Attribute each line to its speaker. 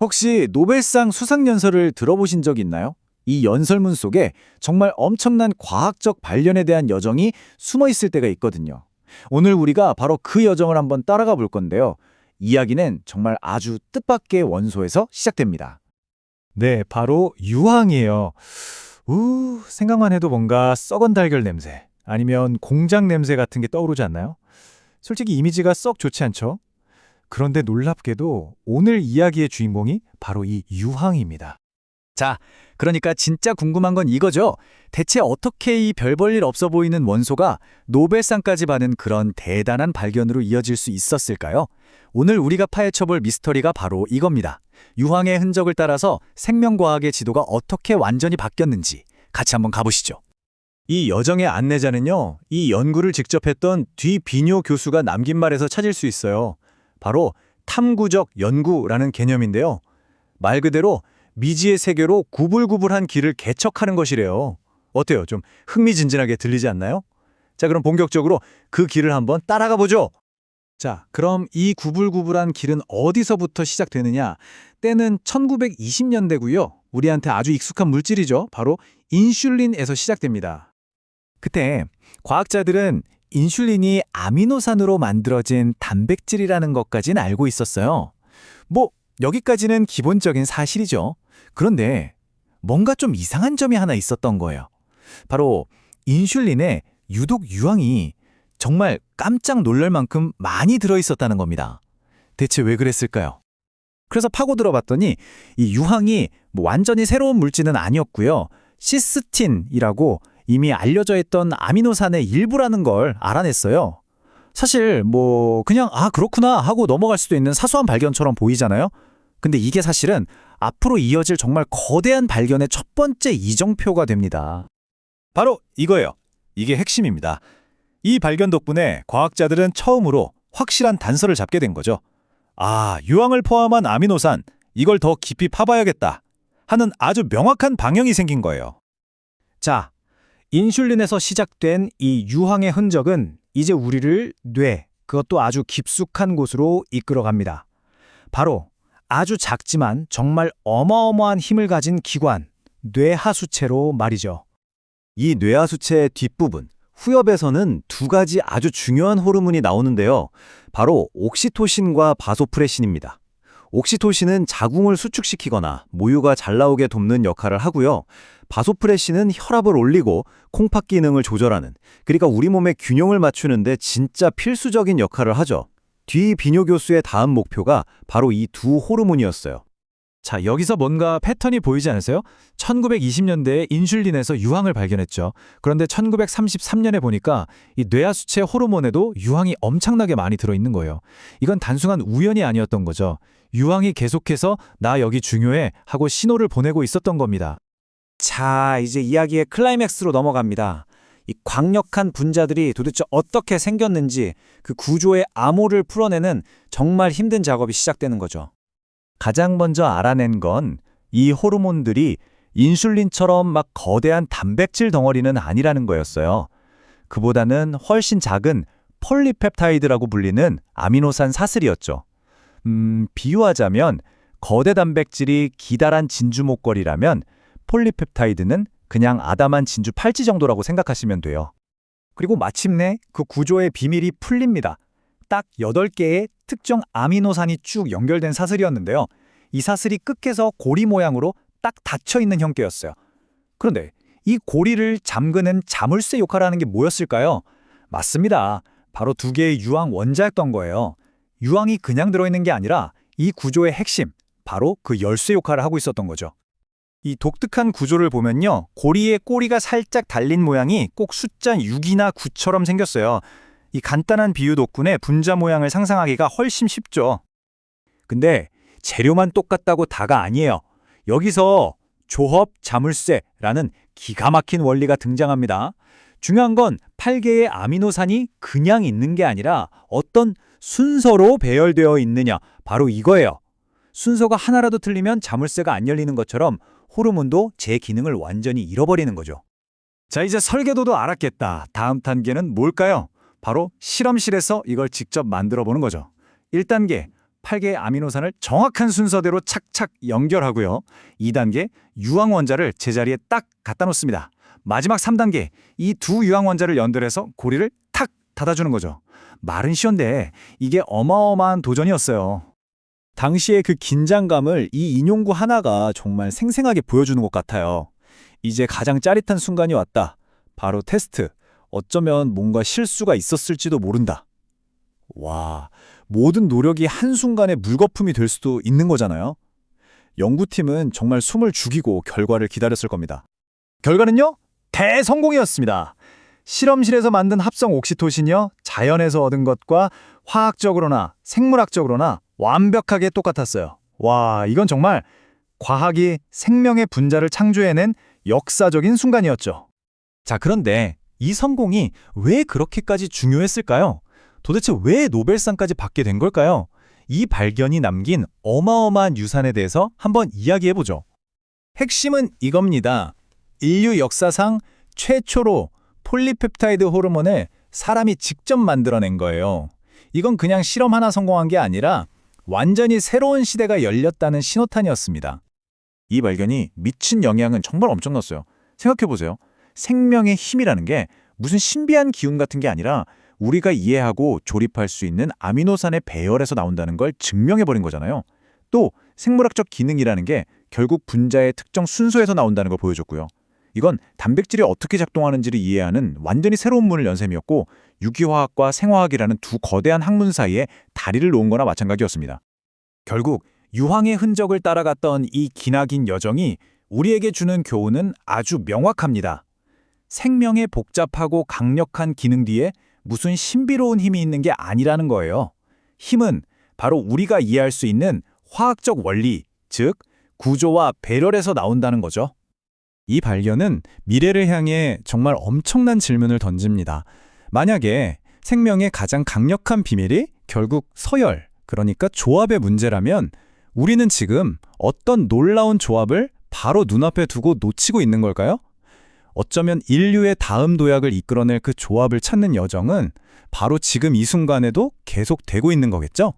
Speaker 1: 혹시 노벨상 수상 연설을 들어보신 적 있나요? 이 연설문 속에 정말 엄청난 과학적 발견에 대한 여정이 숨어 있을 때가 있거든요. 오늘 우리가 바로 그 여정을 한번 따라가 볼 건데요. 이야기는 정말 아주 뜻밖의 원소에서 시작됩니다.
Speaker 2: 네, 바로 유황이에요. 생각만 해도 뭔가 썩은 달걀 냄새, 아니면 공장 냄새 같은 게 떠오르지 않나요? 솔직히 이미지가 썩 좋지 않죠? 그런데 놀랍게도 오늘 이야기의 주인공이 바로 이 유황입니다.
Speaker 1: 자, 그러니까 진짜 궁금한 건 이거죠. 대체 어떻게 이 별 볼 일 없어 보이는 원소가 노벨상까지 받은 그런 대단한 발견으로 이어질 수 있었을까요? 오늘 우리가 파헤쳐볼 미스터리가 바로 이겁니다. 유황의 흔적을 따라서 생명과학의 지도가 어떻게 완전히 바뀌었는지 같이 한번 가보시죠.
Speaker 2: 이 여정의 안내자는요, 이 연구를 직접 했던 뒤비뇨 교수가 남긴 말에서 찾을 수 있어요. 바로 탐구적 연구라는 개념인데요. 말 그대로 미지의 세계로 구불구불한 길을 개척하는 것이래요. 어때요? 좀 흥미진진하게 들리지 않나요? 자, 그럼 본격적으로 그 길을 한번 따라가 보죠. 자, 그럼 이 구불구불한 길은 어디서부터 시작되느냐? 때는 1920년대고요. 우리한테 아주 익숙한 물질이죠. 바로 인슐린에서 시작됩니다.
Speaker 1: 그때 과학자들은 인슐린이 아미노산으로 만들어진 단백질이라는 것까지는 알고 있었어요. 뭐 여기까지는 기본적인 사실이죠. 그런데 뭔가 좀 이상한 점이 하나 있었던 거예요. 바로 인슐린에 유독 유황이 정말 깜짝 놀랄 만큼 많이 들어있었다는 겁니다. 대체 왜 그랬을까요? 그래서 파고들어 봤더니 이 유황이 완전히 새로운 물질은 아니었고요. 시스틴이라고 이미 알려져 있던 아미노산의 일부라는 걸 알아냈어요. 사실 그냥 그렇구나 하고 넘어갈 수도 있는 사소한 발견처럼 보이잖아요. 근데 이게 사실은 앞으로 이어질 정말 거대한 발견의 첫 번째 이정표가 됩니다.
Speaker 2: 바로 이거예요. 이게 핵심입니다. 이 발견 덕분에 과학자들은 처음으로 확실한 단서를 잡게 된 거죠. 유황을 포함한 아미노산, 이걸 더 깊이 파봐야겠다 하는 아주 명확한 방향이 생긴 거예요.
Speaker 3: 자, 인슐린에서 시작된 이 유황의 흔적은 이제 우리를 그것도 아주 깊숙한 곳으로 이끌어갑니다. 바로 아주 작지만 정말 어마어마한 힘을 가진 기관, 뇌하수체로 말이죠.
Speaker 4: 이 뇌하수체의 뒷부분, 후엽에서는 두 가지 아주 중요한 호르몬이 나오는데요. 바로 옥시토신과 바소프레신입니다. 옥시토신은 자궁을 수축시키거나 모유가 잘 나오게 돕는 역할을 하고요. 바소프레신은 혈압을 올리고 콩팥 기능을 조절하는, 그러니까 우리 몸의 균형을 맞추는데 진짜 필수적인 역할을 하죠. 뒤비뇨 교수의 다음 목표가 바로 이 두 호르몬이었어요.
Speaker 2: 자, 여기서 뭔가 패턴이 보이지 않으세요? 1920년대에 인슐린에서 유황을 발견했죠. 그런데 1933년에 보니까 이 뇌하수체 호르몬에도 유황이 엄청나게 많이 들어있는 거예요. 이건 단순한 우연이 아니었던 거죠. 유황이 계속해서 나 여기 중요해 하고 신호를 보내고 있었던 겁니다.
Speaker 3: 자, 이제 이야기의 클라이맥스로 넘어갑니다. 이 강력한 분자들이 도대체 어떻게 생겼는지 그 구조의 암호를 풀어내는 정말 힘든 작업이 시작되는 거죠.
Speaker 1: 가장 먼저 알아낸 건 이 호르몬들이 인슐린처럼 막 거대한 단백질 덩어리는 아니라는 거였어요. 그보다는 훨씬 작은 폴리펩타이드라고 불리는 아미노산 사슬이었죠. 비유하자면 거대 단백질이 기다란 진주 목걸이라면 폴리펩타이드는 그냥 아담한 진주 팔찌 정도라고 생각하시면 돼요.
Speaker 3: 그리고 마침내 그 구조의 비밀이 풀립니다. 딱 8개의 특정 아미노산이 쭉 연결된 사슬이었는데요. 이 사슬이 끝에서 고리 모양으로 딱 닫혀있는 형태였어요. 그런데 이 고리를 잠그는 자물쇠 역할을 하는 게 뭐였을까요? 맞습니다. 바로 2개의 유황 원자였던 거예요. 유황이 그냥 들어있는 게 아니라 이 구조의 핵심, 바로 그 열쇠 역할을 하고 있었던 거죠. 이 독특한 구조를 보면요. 고리에 꼬리가 살짝 달린 모양이 꼭 숫자 6이나 9처럼 생겼어요. 이 간단한 비유 덕분에 분자 모양을 상상하기가 훨씬 쉽죠. 근데 재료만 똑같다고 다가 아니에요. 여기서 조합 자물쇠라는 기가 막힌 원리가 등장합니다. 중요한 건 8개의 아미노산이 그냥 있는 게 아니라 어떤 순서로 배열되어 있느냐, 바로 이거예요. 순서가 하나라도 틀리면 자물쇠가 안 열리는 것처럼 호르몬도 제 기능을 완전히 잃어버리는 거죠. 자, 이제 설계도도 알았겠다. 다음 단계는 뭘까요? 바로 실험실에서 이걸 직접 만들어 보는 거죠. 1단계, 8개의 아미노산을 정확한 순서대로 착착 연결하고요. 2단계 유황 원자를 제자리에 딱 갖다 놓습니다. 마지막 3단계 이 두 유황 원자를 연결해서 고리를 탁 닫아주는 거죠. 말은 쉬운데 이게 어마어마한 도전이었어요.
Speaker 2: 당시의 그 긴장감을 이 인용구 하나가 정말 생생하게 보여주는 것 같아요. 이제 가장 짜릿한 순간이 왔다. 바로 테스트. 어쩌면 뭔가 실수가 있었을지도 모른다. 와, 모든 노력이 한순간에 물거품이 될 수도 있는 거잖아요. 연구팀은 정말 숨을 죽이고 결과를 기다렸을 겁니다.
Speaker 3: 결과는요? 대성공이었습니다. 실험실에서 만든 합성 옥시토신이요. 자연에서 얻은 것과 화학적으로나 생물학적으로나 완벽하게 똑같았어요. 와, 이건 정말 과학이 생명의 분자를 창조해낸 역사적인 순간이었죠.
Speaker 2: 자, 그런데 이 성공이 왜 그렇게까지 중요했을까요? 도대체 왜 노벨상까지 받게 된 걸까요? 이 발견이 남긴 어마어마한 유산에 대해서 한번 이야기해보죠. 핵심은 이겁니다. 인류 역사상 최초로 폴리펩타이드 호르몬을 사람이 직접 만들어낸 거예요. 이건 그냥 실험 하나 성공한 게 아니라 완전히 새로운 시대가 열렸다는 신호탄이었습니다. 이 발견이 미친 영향은 정말 엄청났어요. 생각해보세요. 생명의 힘이라는 게 무슨 신비한 기운 같은 게 아니라 우리가 이해하고 조립할 수 있는 아미노산의 배열에서 나온다는 걸 증명해버린 거잖아요. 또 생물학적 기능이라는 게 결국 분자의 특정 순서에서 나온다는 걸 보여줬고요. 이건 단백질이 어떻게 작동하는지를 이해하는 완전히 새로운 문을 연 셈이었고 유기화학과 생화학이라는 두 거대한 학문 사이에 다리를 놓은 거나 마찬가지였습니다. 결국 유황의 흔적을 따라갔던 이 기나긴 여정이 우리에게 주는 교훈은 아주 명확합니다. 생명의 복잡하고 강력한 기능 뒤에 무슨 신비로운 힘이 있는 게 아니라는 거예요. 힘은 바로 우리가 이해할 수 있는 화학적 원리, 즉 구조와 배열에서 나온다는 거죠. 이 발견은 미래를 향해 정말 엄청난 질문을 던집니다. 만약에 생명의 가장 강력한 비밀이 결국 서열, 그러니까 조합의 문제라면 우리는 지금 어떤 놀라운 조합을 바로 눈앞에 두고 놓치고 있는 걸까요? 어쩌면 인류의 다음 도약을 이끌어낼 그 조합을 찾는 여정은 바로 지금 이 순간에도 계속되고 있는 거겠죠?